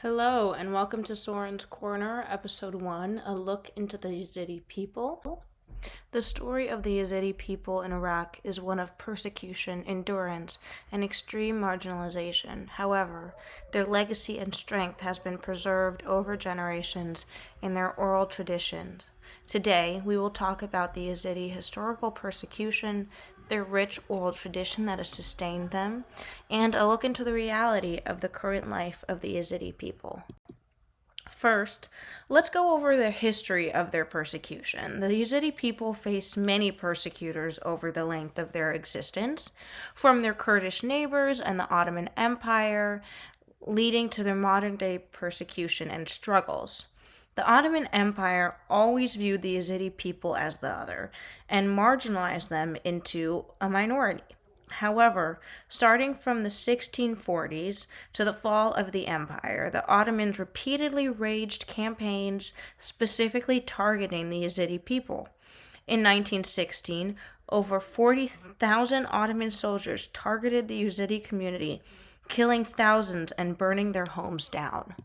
Hello, and welcome to Soren's Corner, Episode 1, A Look into the Yazidi People. The story of the Yazidi people in Iraq is one of persecution, endurance, and extreme marginalization. However, their legacy and strength has been preserved over generations in their oral traditions. Today, we will talk about the Yazidi historical persecution, their rich oral tradition that has sustained them, and a look into the reality of the current life of the Yazidi people. First, let's go over the history of their persecution. The Yazidi people faced many persecutors over the length of their existence, from their Kurdish neighbors and the Ottoman Empire, leading to their modern day persecution and struggles. The Ottoman Empire always viewed the Yazidi people as the other and marginalized them into a minority. However, starting from the 1640s to the fall of the empire, the Ottomans repeatedly waged campaigns specifically targeting the Yazidi people. In 1916, over 40,000 Ottoman soldiers targeted the Yazidi community, killing thousands and burning their homes down.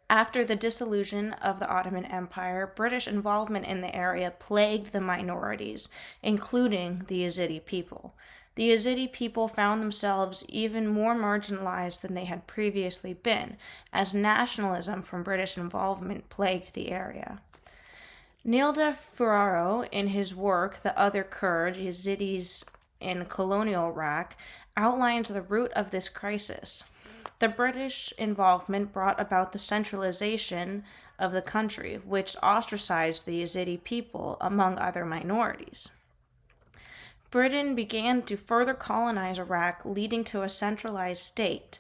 After the dissolution of the Ottoman Empire, British involvement in the area plagued the minorities, including the Yazidi people. The Yazidi people found themselves even more marginalized than they had previously been, as nationalism from British involvement plagued the area. Nilda Ferraro, in his work The Other Kurd, Yazidis in Colonial Iraq, outlines the root of this crisis. The British involvement brought about the centralization of the country, which ostracized the Yazidi people among other minorities. Britain began to further colonize Iraq, leading to a centralized state.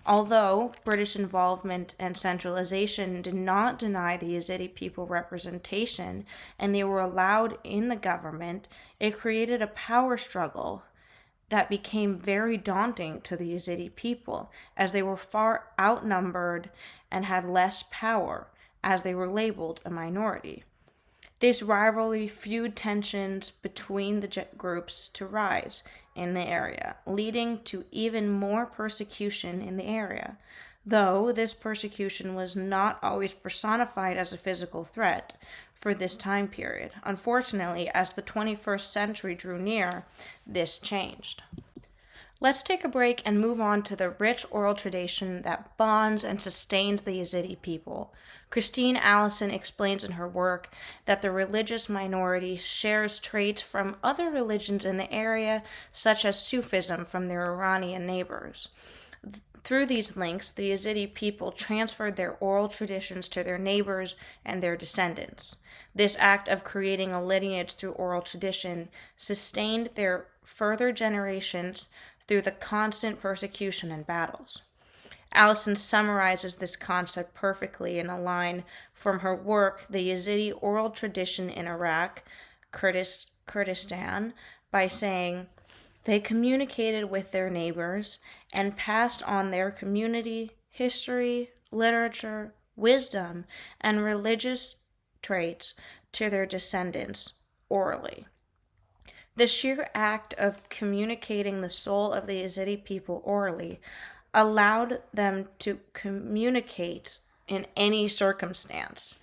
Although British involvement and centralization did not deny the Yazidi people representation and they were allowed in the government, it created a power struggle that became very daunting to the Yazidi people, as they were far outnumbered and had less power, as they were labeled a minority. This rivalry fueled tensions between the groups to rise in the area, leading to even more persecution in the area, though this persecution was not always personified as a physical threat for this time period. Unfortunately, as the 21st century drew near, this changed. Let's take a break and move on to the rich oral tradition that bonds and sustains the Yazidi people. Christine Allison explains in her work that the religious minority shares traits from other religions in the area, such as Sufism from their Iranian neighbors. Through these links, the Yazidi people transferred their oral traditions to their neighbors and their descendants. This act of creating a lineage through oral tradition sustained their further generations through the constant persecution and battles. Allison summarizes this concept perfectly in a line from her work, The Yazidi Oral Tradition in Iraq, Kurdistan, by saying, "They communicated with their neighbors and passed on their community, history, literature, wisdom, and religious traits to their descendants orally." The sheer act of communicating the soul of the Yazidi people orally allowed them to communicate in any circumstance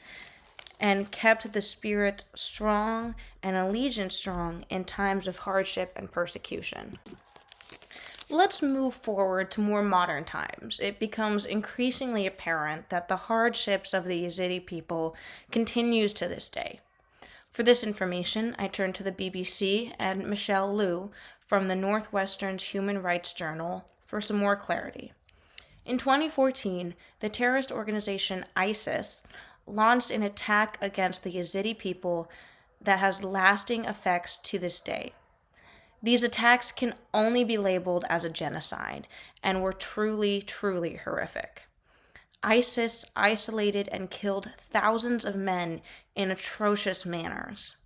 and kept the spirit strong and allegiance strong in times of hardship and persecution. Let's move forward to more modern times. It becomes increasingly apparent that the hardships of the Yazidi people continues to this day. For this information, I turn to the BBC and Michelle Liu from the Northwestern's Human Rights Journal for some more clarity. In 2014, the terrorist organization ISIS launched an attack against the Yazidi people that has lasting effects to this day. These attacks can only be labeled as a genocide and were truly, truly horrific. ISIS isolated and killed thousands of men in atrocious manners.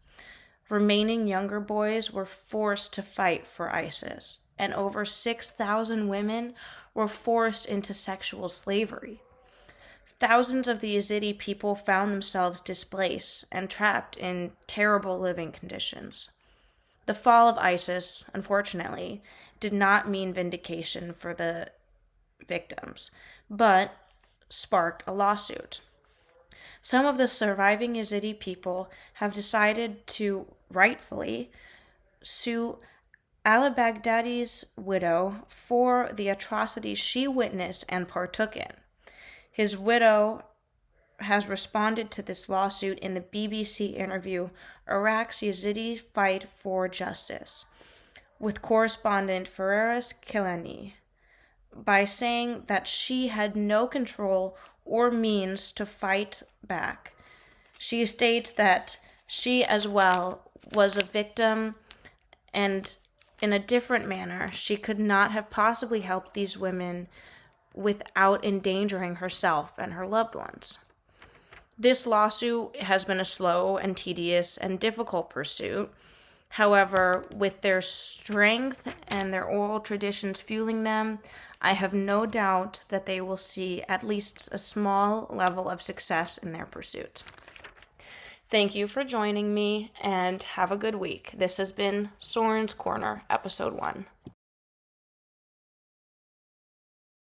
Remaining younger boys were forced to fight for ISIS, and over 6,000 women were forced into sexual slavery. Thousands of the Yazidi people found themselves displaced and trapped in terrible living conditions. The fall of ISIS, unfortunately, did not mean vindication for the victims, but sparked a lawsuit. Some of the surviving Yazidi people have decided to rightfully sue al-Baghdadi's widow for the atrocities she witnessed and partook in. His widow has responded to this lawsuit in the BBC interview Iraq's Yazidi Fight for Justice with correspondent Faraz Kilani by saying that she had no control or means to fight back. She states that she as well was a victim, and in a different manner, she could not have possibly helped these women without endangering herself and her loved ones. This lawsuit has been a slow and tedious and difficult pursuit. However, with their strength and their oral traditions fueling them, I have no doubt that they will see at least a small level of success in their pursuit. Thank you for joining me, and have a good week. This has been Soren's Corner, Episode 1.